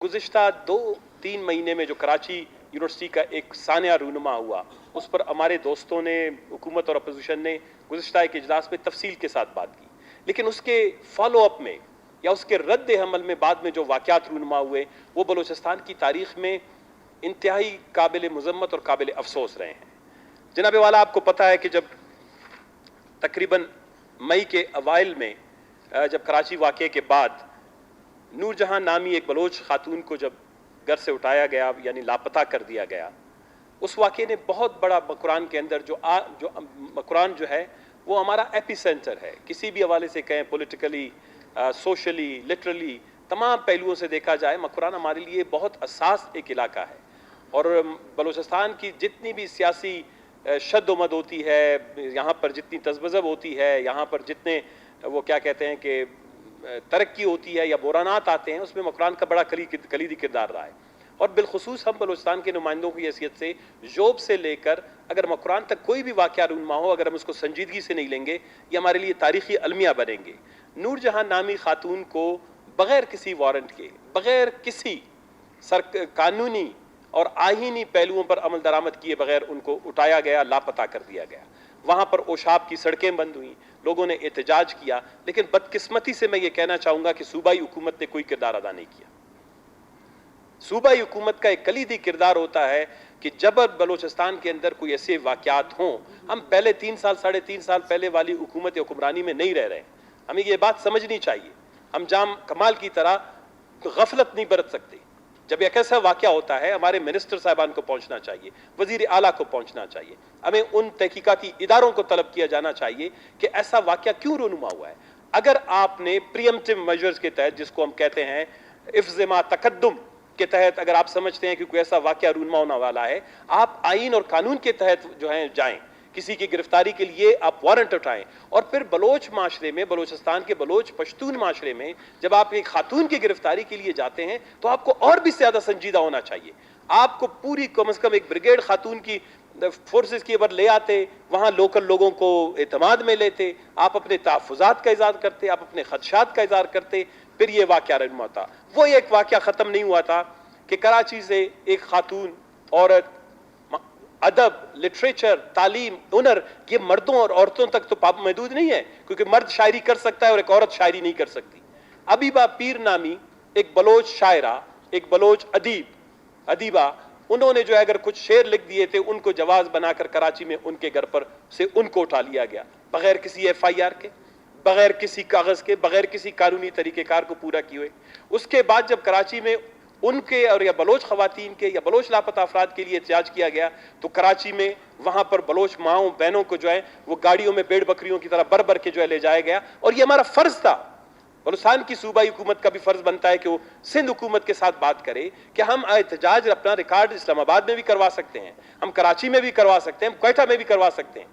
गुज़िश्ता 2-3 महीने में जो कराची यूनिवर्सिटी का एक सानिया रूनुमा हुआ, उस पर हमारे दोस्तों ने, हुकूमत और अपोजिशन ने गुज़िश्ता एक इजलास में तफसील के साथ बात की, लेकिन उसके फॉलो अप में या उसके रद्द अमल में बाद में जो वाक़यात रूनुमा हुए वो बलूचिस्तान की तारीख़ में इंतहाई काबिल मज़म्मत और काबिल अफसोस रहे हैं। जनाब वाला, आपको पता है कि जब तकरीबन मई के अवाइल में जब कराची वाक़े के बाद नूरजहां नामी एक बलोच खातून को जब घर से उठाया गया यानी लापता कर दिया गया, उस वाक़े ने बहुत बड़ा मकरान के अंदर जो मकरान जो है वो हमारा एपी सेंटर है। किसी भी हवाले से कहें, पॉलिटिकली, सोशली, लिटरली, तमाम पहलुओं से देखा जाए मकरान हमारे लिए बहुत हसास एक इलाका है। और बलूचिस्तान की जितनी भी सियासी शद्दोमद होती है, यहाँ पर जितनी तज़बज़ब होती है, यहाँ पर जितने वो क्या कहते हैं कि तरक्की होती है या बुरानात आते हैं, उसमें मकरान का बड़ा कलीदी किरदार रहा है। और बिलखुसूस हम बलूचिस्तान के नुमाइंदों की हैसियत से जोब से लेकर अगर मकरान तक कोई भी वाक़या रूनुमा हो, अगर हम उसको संजीदगी से नहीं लेंगे, ये हमारे लिए तारीख़ी अलमिया बनेंगे। नूरजहां नामी खातून को बग़ैर किसी वारंट के, बग़ैर किसी कानूनी और आईनी पहलुओं पर अमल दरामद किए बगैर उनको उठाया गया, लापता कर दिया गया। वहाँ पर ओशाब की सड़कें बंद हुई, लोगों ने एहतजाज किया, लेकिन बदकिस्मती से मैं ये कहना चाहूँगा कि सूबाई हुकूमत ने कोई किरदार अदा नहीं किया। सूबाई हुकूमत का एक कलीदी किरदार होता है कि जब बलूचिस्तान के अंदर कोई ऐसे वाक़यात हों, हम पहले 3 साल 3.5 साल पहले वाली हुकूमत या हुक्मरानी में नहीं रह रहे हैं। हमें ये बात समझनी चाहिए। हम जाम कमाल की तरह गफलत नहीं बरत सकते। जब एक ऐसा वाक़या होता है, हमारे मिनिस्टर साहबान को पहुंचना चाहिए, वजीर आला को पहुंचना चाहिए, हमें उन तहकीकाती इदारों को तलब किया जाना चाहिए कि ऐसा वाक़या क्यों रूनुमा हुआ है। अगर आपने प्रीएम्प्टिव मेजर्स के तहत, जिसको हम कहते हैं इफ्ज़मा तकद्दुम के तहत, अगर आप समझते हैं कि कोई ऐसा वाक़या रूनुमा होने वाला है, आप आइन और कानून के तहत जो है जाएं, किसी की गिरफ्तारी के लिए आप वारंट उठाएं। और फिर बलोच माशरे में, बलूचिस्तान के बलोच पश्तून माशरे में जब आप एक खातून की गिरफ्तारी के लिए जाते हैं तो आपको और भी ज़्यादा संजीदा होना चाहिए। आपको पूरी कम से कम एक ब्रिगेड खातून की फोर्सेस की अबर ले आते, वहाँ लोकल लोगों को एतमाद में लेते, आप अपने तहफ़्फ़ुज़ात का इज़हार करते, आप अपने खदशात का इज़हार करते, फिर ये वाक़या रूनुमा था। वो एक वाक़या ख़त्म नहीं हुआ था कि कराची से एक खातून औरत, अदब, लिटरेचर, तालीम, हुनर, ये मर्दों और औरतों तक तो महदूद नहीं है, क्योंकि मर्द शायरी कर सकता है और एक औरत शायरी नहीं कर सकती। अबीबा पीर नामी एक बलोच शायरा, एक बलोच अदीबा, उन्होंने जो है अगर कुछ शेर लिख दिए थे, उनको जवाज बनाकर कराची में उनके घर पर से उनको उठा लिया गया, बगैर किसी FIR के, बगैर किसी कागज़ के, बगैर किसी कानूनी तरीक़ेकार को पूरा किए हुए। उसके बाद जब कराची में उनके और या बलोच ख़वातीन के या बलोच लापता अफराद के लिए एहतजाज किया गया, तो कराची में वहाँ पर बलोच माओं बहनों को जो है वो गाड़ियों में भेड़ बकरियों की तरह भर भर के जो है ले जाया गया। और ये हमारा फ़र्ज़ था, बलूचिस्तान की सूबाई हुकूमत का भी फ़र्ज़ बनता है कि वो सिंध हुकूमत के साथ बात करे कि हम एहतजाज अपना रिकॉर्ड इस्लामाबाद में भी करवा सकते हैं, हम कराची में भी करवा सकते हैं, हम क्वेटा में भी करवा सकते हैं,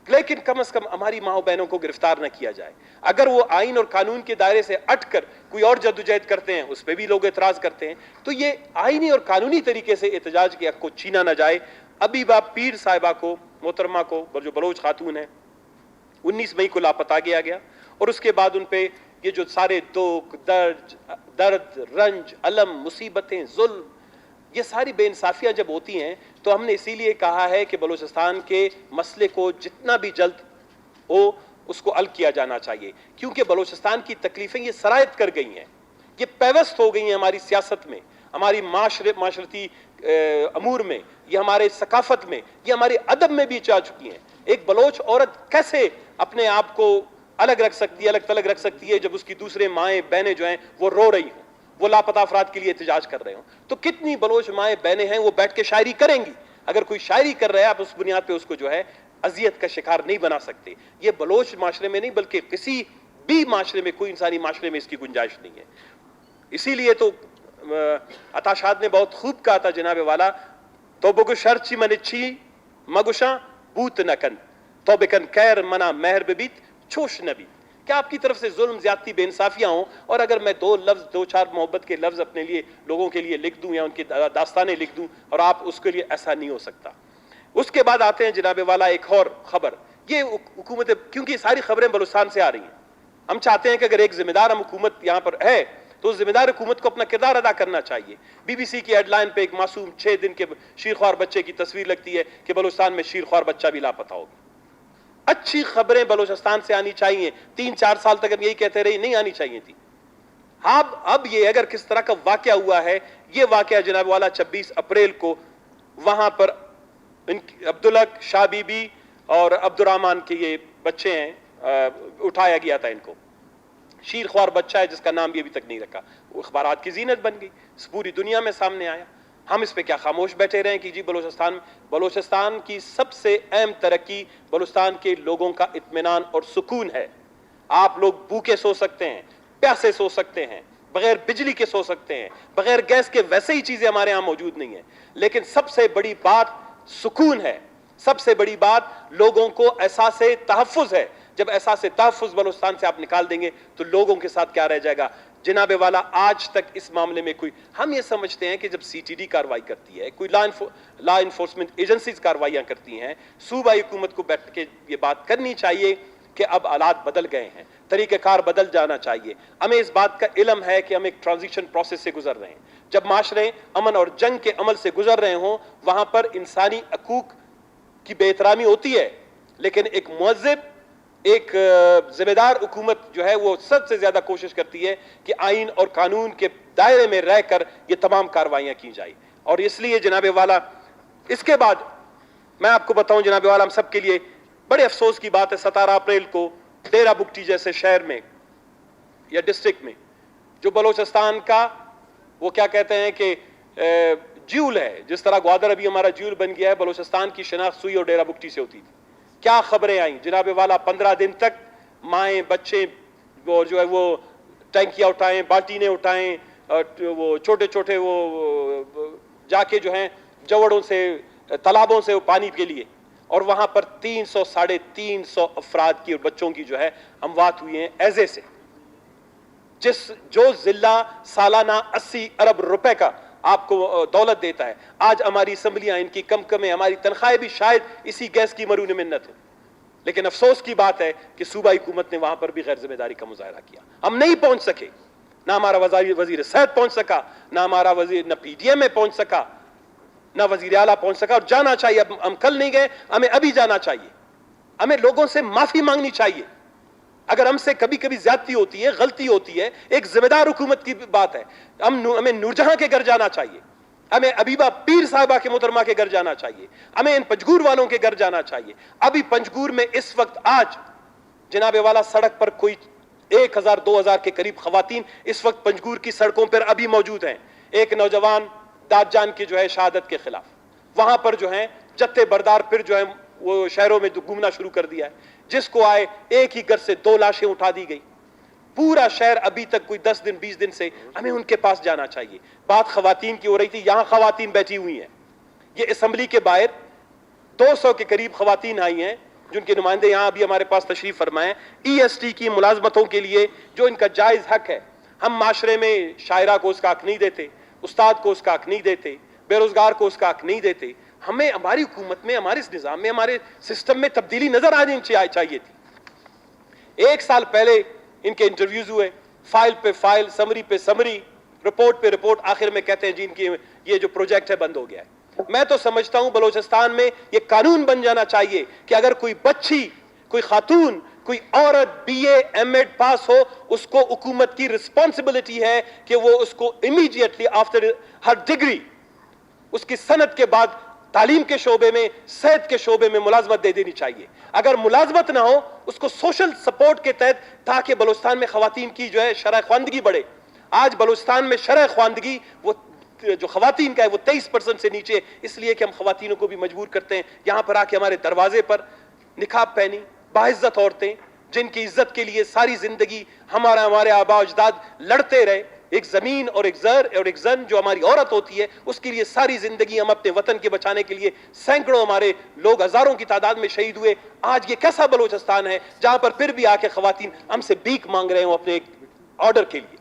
लेकिन कम से कम हमारी माँ बहनों को गिरफ्तार न किया जाए। अगर वो आइन और कानून के दायरे से हटकर कोई और जद्दोजहद करते हैं, उस पर भी लोग एतराज़ करते हैं, तो ये आइनी और कानूनी तरीके से एहतजाज के हक़ को छीना न जाए। अबीबा पीर साहिबा को, मोहतरमा को, जो बलोच खातून है, 19 मई को लापता किया गया। और उसके बाद उन पर ये जो सारे दुख, दर्द, रंज, अलम, मुसीबतें, जुल्म, ये सारी बेइंसाफियाँ जब होती हैं, तो हमने इसीलिए कहा है कि बलूचिस्तान के मसले को जितना भी जल्द हो उसको हल किया जाना चाहिए, क्योंकि बलूचिस्तान की तकलीफ़ें ये सरायत कर गई हैं, ये पैवस्त हो गई हैं हमारी सियासत में, हमारी माशरती अमूर में, ये हमारे सकाफत में, ये हमारे अदब में भी जा चुकी हैं। एक बलोच औरत कैसे अपने आप को अलग रख सकती है, अलग थलग रख सकती है, जब उसकी दूसरे माएँ बहनें जो हैं वो रो रही हों, वो लापता अफराद के लिए एहतजाज कर रहे हो। तो कितनी बलोच माएँ बहनें हैं वो बैठ के शायरी करेंगी। अगर कोई शायरी कर रहा है, आप उस बुनियाद पे उसको जो है अजियत का शिकार नहीं बना सकते। ये बलोच माशरे में नहीं, बल्कि किसी भी माशरे में, कोई इंसानी माशरे में इसकी गुंजाइश नहीं है। इसीलिए तो अताशाद ने बहुत खूब कहा था जनाब वाला, तो बगु शर्ची मनिच्छी मगुशा बूत नकन तो बेकन कैर मना मेहर बीत छोश नबी। क्या आपकी तरफ से जुल्म, ज्यादती, बेइंसाफियाँ हों, और अगर मैं 2-4 मोहब्बत के लफ्ज़ अपने लिए, लोगों के लिए लिख दूं या उनकी दास्तानें लिख दूं, और आप उसके लिए, ऐसा नहीं हो सकता। उसके बाद आते हैं जनाब वाला एक और खबर, ये हुकूमत, क्योंकि सारी खबरें बलूचिस्तान से आ रही हैं, हम चाहते हैं कि अगर एक जिम्मेदार हम हुकूमत यहाँ पर है تو जिम्मेदार हुकूमत को अपना किरदार अदा करना चाहिए। BBC की हेडलाइन पे एक मासूम 6 दिन के शीरख्वार बच्चे की तस्वीर लगती है कि बलूचिस्तान में शीरख्वार बच्चा भी लापता हो गया। अच्छी खबरें बलूचिस्तान से आनी चाहिए, 3-4 साल तक हम यही कहते रहे, नहीं आनी चाहिए थी। अब ये अगर किस तरह का वाकया हुआ है, ये वाकया जनाब वाला 26 अप्रैल को वहां पर अब्दुल्ला शाह बीबी और अब्दुर्रहमान के ये बच्चे हैं, उठाया गया था इनको। शीरख्वार बच्चा है जिसका नाम भी अभी तक नहीं रखा, वो अखबारात की जीनत बन गई, पूरी दुनिया में सामने आया। हम इस पे क्या खामोश बैठे रहे कि जी बलूचिस्तान की सबसे अहम तरक्की बलूचिस्तान के लोगों का इत्मीनान और सुकून है। आप लोग भूखे सो सकते हैं, प्यासे सो सकते हैं, बगैर बिजली के सो सकते हैं, बगैर गैस के, वैसे ही चीजें हमारे यहां मौजूद नहीं है, लेकिन सबसे बड़ी बात सुकून है। सबसे बड़ी बात लोगों को एहसास-ए तहफ़्फ़ुज़ है। जब एहसास-ए तहफ़्फ़ुज़ बलूचिस्तान से आप निकाल देंगे तो लोगों के साथ क्या रह जाएगा? जनाबे वाला आज तक इस मामले में कोई, हम ये समझते हैं कि जब CTD कार्रवाई करती है, कोई लॉ इन्फोर्समेंट एजेंसीज कार्रवाइयां करती हैं, सूबाई हुकूमत को बैठ के ये बात करनी चाहिए कि अब हालात बदल गए हैं, तरीक़ेकार बदल जाना चाहिए। हमें इस बात का इल्म है कि हम एक ट्रांजिशन प्रोसेस से गुजर रहे हैं। जब माशरे अमन और जंग के अमल से गुजर रहे हों, वहां पर इंसानी हकूक की बेहतरामी होती है, लेकिन एक मुअज़्ज़िब, एक जिम्मेदार हुकूमत जो है वो सबसे ज्यादा कोशिश करती है कि आइन और कानून के दायरे में रहकर ये तमाम कार्रवाइयां की जाए। और इसलिए जनाबे वाला, इसके बाद मैं आपको बताऊं जनाबे वाला, हम सबके लिए बड़े अफसोस की बात है, 17 अप्रैल को डेरा बुगटी जैसे शहर में या डिस्ट्रिक्ट में, जो बलूचिस्तान का वो क्या कहते हैं कि ज्यूल है, जिस तरह ग्वादर अभी हमारा ज्यूल बन गया है, बलूचिस्तान की शनाख्त सुई और डेरा बुगटी से होती थी। क्या खबरें आई जनाबे वाला, 15 दिन तक माएँ बच्चे वो जो है वो टैंकियाँ उठाएं, बाल्टीनें उठाएं, वो छोटे छोटे वो जाके जो हैं जवड़ों से, तालाबों से वो पानी के लिए, और वहां पर 300 साढ़े 300 अफराद की और बच्चों की जो है अमवात हुई हैं ऐसे से। जो जिला सालाना 80 अरब रुपए का आपको दौलत देता है, आज हमारी असम्बलियां इनकी कम है, हमारी तनख्वाहें भी शायद इसी गैस की मरून मिन्नत हो। लेकिन अफसोस की बात है कि सूबाई हुकूमत ने वहां पर भी गैर जिम्मेदारी का मुजाहरा किया। हम नहीं पहुंच सके, ना हमारा वजीर सेहत पहुंच सका, ना हमारा वजीर, ना PDM में पहुंच सका, ना वजीर आला पहुंच सका। और जाना चाहिए, अब हम कल नहीं गए, हमें अभी जाना चाहिए, हमें लोगों से माफी मांगनी चाहिए अगर हमसे कभी कभी ज्यादती होती है, गलती होती है। एक जिम्मेदार हुकूमत की बात है। हमें नूरजहां के घर जाना चाहिए, हमें अबीबा पीर साहिबा के मोहतरमा के घर जाना चाहिए, हमें इन पंजगूर वालों के घर जाना चाहिए। अभी पंजगूर में इस वक्त आज जनाबे वाला सड़क पर कोई 1000-2000 के करीब खवातीन इस वक्त पंजगूर की सड़कों पर अभी मौजूद हैं। एक नौजवान दादजान की जो है शहादत के खिलाफ वहां पर जो है जत्थे बरदार फिर जो है वो शहरों में घूमना शुरू कर दिया है। जिसको आए एक ही घर से 2 लाशें उठा दी गई। पूरा शहर अभी तक कोई 10 दिन 20 दिन से, हमें उनके पास जाना चाहिए। बात खवातीन की हो रही थी, यहां खवातीन बैठी हुई हैं। ये असेंबली के बाहर 200 के करीब खवातीन आई हैं, जिनके नुमाइंदे यहां अभी हमारे पास तशरीफ फरमाए। EST की मुलाजमतों के लिए जो इनका जायज हक है, हम माशरे में शायरा को उसका हक नहीं देते, उस्ताद को उसका हक नहीं देते, बेरोजगार को उसका हक नहीं देते। हमें हमारी हुकूमत में, हमारे इस निजाम में, हमारे सिस्टम में तब्दीली नजर आनी चाहिए थी। 1 साल पहले इनके इंटरव्यूज हुए, फाइल पे फाइल, समरी पे समरी, रिपोर्ट पे रिपोर्ट, आखिर में कहते हैं जी इनकी ये जो प्रोजेक्ट है बंद हो गया है। मैं तो समझता हूं बलूचिस्तान में ये कानून बन जाना चाहिए कि अगर कोई बच्ची, कोई खातून, कोई औरत BA MA पास हो, उसको हुकूमत की रिस्पॉन्सिबिलिटी है कि वो उसको इमीडिएटली आफ्टर हर डिग्री, उसकी सनत के बाद तालीम के शोबे में, सेहत के शोबे में मुलाजमत दे देनी चाहिए। अगर मुलाजमत ना हो, उसको सोशल सपोर्ट के तहत, ताकि बलूचिस्तान में खवातीन की जो है शरह ख्वानदगी बढ़े। आज बलूचिस्तान में शरह ख्वानदगी वो जो खवातीन का है वो 23% से नीचे, इसलिए कि हम खवातीनों को भी मजबूर करते हैं यहां पर आके हमारे दरवाजे पर निकाब पहनी बाइज्जत औरतें, जिनकी इज्जत के लिए सारी जिंदगी हमारे आबा अजदाद लड़ते रहे। एक जमीन और एक जर और एक जन जो हमारी औरत होती है, उसके लिए सारी जिंदगी हम अपने वतन के बचाने के लिए, सैकड़ों हमारे लोग हजारों की तादाद में शहीद हुए। आज ये कैसा बलूचिस्तान है जहां पर फिर भी आके खवातीन हमसे भीख मांग रहे हो अपने ऑर्डर के लिए?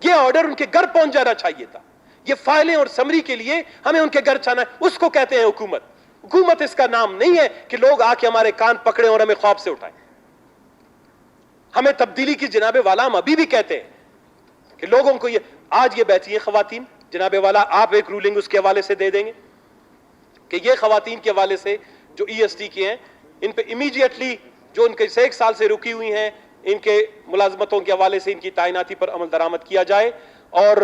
ये ऑर्डर उनके घर पहुंच जाना चाहिए था। ये फाइलें और समरी के लिए हमें उनके घर जाना है, उसको कहते हैं हुकूमत। हुकूमत इसका नाम नहीं है कि लोग आके हमारे कान पकड़े और हमें ख्वाब से उठाएं। हमें तब्दीली की जनाबे वाला हम अभी भी कहते हैं। کہ لوگوں کو آج یہ بیٹھی ہیں خواتین، جناب والا آپ ایک رولنگ اس کے حوالے سے دے دیں گے کہ یہ خواتین کے حوالے سے جو ای ایس ٹی کی ہیں ان پہ امیڈیٹلی جو ان کے 1 سال سے رکی ہوئی ہیں ان کے ملازمتوں کے حوالے سے ان کی تعیناتی پر عمل درآمد کیا جائے، اور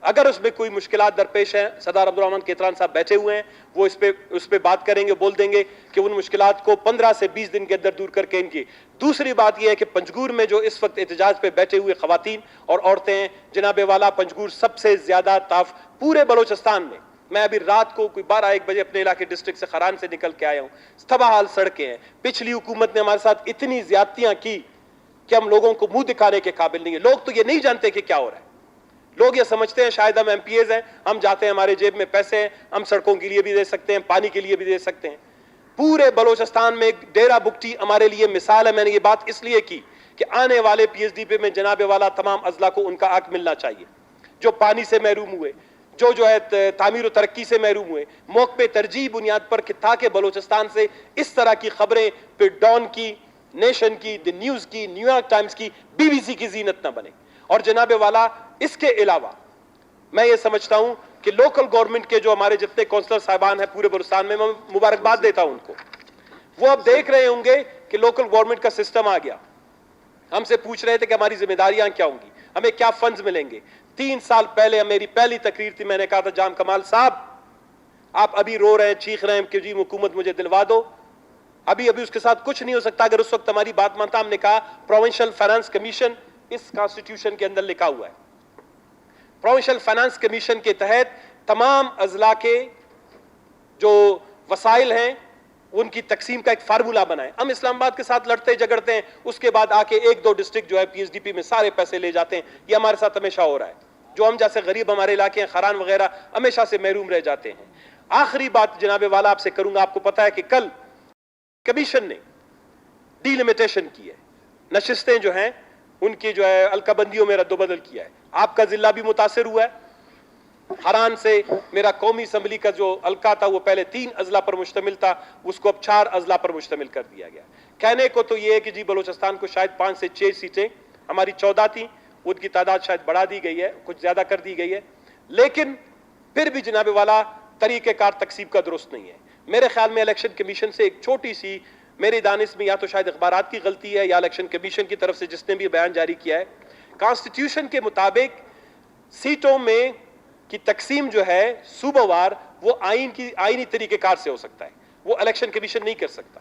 اگر اس میں کوئی مشکلات درپیش ہیں، سردار عبدالرحمن کیتران صاحب بیٹھے ہوئے ہیں، وہ اس پہ بات کریں گے، بول دیں گے کہ ان مشکلات کو 15 سے 20 دن کے اندر دور کر کے ان کی۔ دوسری بات یہ ہے کہ پنجگور میں جو اس وقت احتجاج پہ بیٹھے ہوئے خواتین اور عورتیں ہیں، جناب والا پنجگور سب سے زیادہ پورے بلوچستان میں، میں ابھی رات کو کوئی 12-1 بجے اپنے علاقے ڈسٹرکٹ سے خران سے نکل کے آیا ہوں، تباہ حال سڑکیں ہیں۔ پچھلی حکومت نے ہمارے ساتھ اتنی زیادتیاں کی کہ ہم لوگوں کو منہ دکھانے کے قابل نہیں ہیں۔ لوگ تو یہ نہیں جانتے کہ کیا ہو رہا ہے، لوگ یہ سمجھتے ہیں شاید ہم ایم پی ایز ہیں، ہم جاتے ہیں ہمارے جیب میں پیسے ہیں، ہم سڑکوں کے لیے بھی دے سکتے ہیں، پانی کے لیے بھی دے سکتے ہیں۔ پورے بلوچستان میں ڈیرہ بگٹی ہمارے لیے مثال ہے۔ میں نے یہ بات اس لیے کی کہ آنے والے پی ایچ ڈی پہ میں جناب والا تمام اضلاع کو ان کا حق ملنا چاہیے، جو پانی سے محروم ہوئے، جو ہے تعمیر و ترقی سے محروم ہوئے، موقع ترجیح بنیاد پر کہ تاکہ بلوچستان سے اس طرح کی خبریں پھر ڈان کی، نیشن کی، دی نیوز کی، نیو یارک ٹائمز کی، بی بی سی کی زینت نہ بنے۔ اور جناب والا اس کے علاوہ میں یہ سمجھتا ہوں کہ لوکل گورنمنٹ کے جو ہمارے جتنے کونسلر صاحبان ہیں پورے بلوچستان میں مبارکباد دیتا ہوں ان کو، وہ اب دیکھ رہے ہوں گے کہ لوکل گورنمنٹ کا سسٹم آ گیا۔ ہم سے پوچھ رہے تھے کہ ہماری ذمہ داریاں کیا ہوں گی، ہمیں کیا فنڈز ملیں گے۔ 3 سال پہلے میری پہلی تقریر تھی، میں نے کہا تھا جام کمال صاحب آپ ابھی رو رہے ہیں، چیخ رہے ہیں کہ جی حکومت مجھے دلوا دو، ابھی اس کے ساتھ کچھ نہیں ہو سکتا۔ اگر اس وقت ہماری بات مانتا، ہم نے کہا پروونشل فائنانس کمیشن اس کانسٹیٹیوشن کے اندر لکھا ہوا ہے، پروونشل فائنانس کمیشن کے تحت تمام اضلاع کے جو وسائل ہیں ان کی تقسیم کا ایک فارمولا بنائیں۔ ہم اسلام آباد کے ساتھ لڑتے جھگڑتے ہیں، اس کے بعد آ کے 1-2 ڈسٹرکٹ جو ہے پی ایس ڈی پی میں سارے پیسے لے جاتے ہیں، یہ ہمارے ساتھ ہمیشہ ہو رہا ہے۔ جو ہم جیسے غریب ہمارے علاقے ہیں خران وغیرہ ہمیشہ سے محروم رہ جاتے ہیں۔ آخری بات جناب والا آپ سے کروں گا، آپ کو پتا ہے کہ کل کمیشن نے ڈی لمیٹیشن کی ہے، نشستیں جو ہیں ان کی جو ہے الکا بندیوں میں رد و بدل کیا ہے۔ آپ کا ضلع بھی متاثر ہوا ہے، حران سے میرا قومی اسمبلی کا جو حلقہ تھا وہ پہلے 3 اضلاع پر مشتمل تھا، اس کو اب 4 اضلاع پر مشتمل کر دیا گیا۔ کہنے کو تو یہ ہے کہ جی بلوچستان کو شاید 5 سے 6 سیٹیں، ہماری 14 تھیں، ان کی تعداد شاید بڑھا دی گئی ہے، کچھ زیادہ کر دی گئی ہے، لیکن پھر بھی جناب والا طریقہ کار تقسیم کا درست نہیں ہے۔ میرے خیال میں الیکشن کمیشن سے ایک چھوٹی سی، میری دانش میں یا تو شاید اخبارات کی غلطی ہے یا الیکشن کمیشن کی طرف سے جس نے بھی بیان جاری کیا ہے، کانسٹیٹیوشن کے مطابق سیٹوں میں کی تقسیم جو ہے صوبہ وار وہ آئینی طریقہ کار سے ہو سکتا ہے، وہ الیکشن کمیشن نہیں کر سکتا۔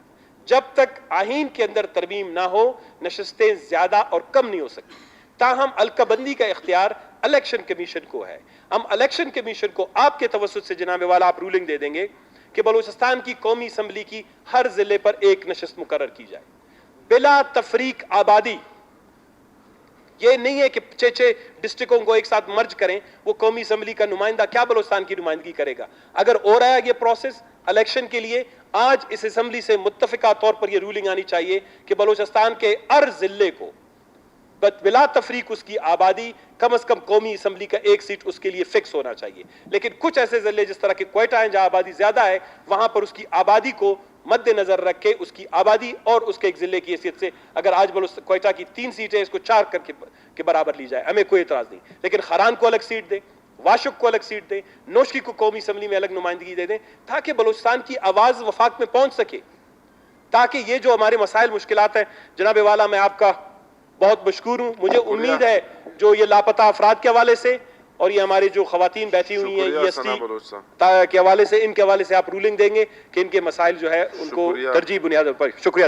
جب تک آئین کے اندر ترمیم نہ ہو نشستیں زیادہ اور کم نہیں ہو سکتی۔ تاہم حلقہ بندی کا اختیار الیکشن کمیشن کو ہے۔ ہم الیکشن کمیشن کو آپ کے توسط سے جناب والا آپ رولنگ دے دیں گے کہ بلوچستان کی قومی اسمبلی کی ہر ضلع پر 1 نشست مقرر کی جائے بلا تفریق آبادی۔ یہ نہیں ہے کہ 6 ڈسٹرکوں کو ایک ساتھ مرج کریں، وہ قومی اسمبلی کا نمائندہ کیا بلوچستان کی نمائندگی کرے گا؟ اگر ہو رہا ہے یہ پروسیس الیکشن کے لیے، آج اس اسمبلی سے متفقہ طور پر یہ رولنگ آنی چاہیے کہ بلوچستان کے ہر ضلع کو بلا تفریق اس کی آبادی کم از کم قومی اسمبلی کا 1 سیٹ اس کے لیے فکس ہونا چاہیے۔ لیکن کچھ ایسے ضلع جس طرح کہ کوئٹہ ہیں جہاں آبادی زیادہ ہے، وہاں پر اس کی آبادی کو مد نظر رکھ کے اس کی آبادی اور اس کے ایک ضلع کی حیثیت سے اگر آج کوئٹہ کی 3 سیٹیں اس کو 4 کر کے برابر لی جائے، ہمیں کوئی اعتراض نہیں، لیکن خران کو الگ سیٹ دیں، واشک کو الگ سیٹ دیں، نوشکی کو قومی اسمبلی میں الگ نمائندگی دے دیں، تاکہ بلوچستان کی آواز وفاق میں پہنچ سکے، تاکہ یہ جو ہمارے مسائل مشکلات ہیں۔ جناب والا میں آپ کا بہت مشکور ہوں، مجھے امید ہے جو یہ لاپتہ افراد کے حوالے سے اور یہ ہماری جو خواتین بیٹھی ہوئی ہیں EST کے حوالے سے، ان کے حوالے سے آپ رولنگ دیں گے کہ ان کے مسائل جو ہے ان کو ترجیح بنیاد پر۔ شکریہ۔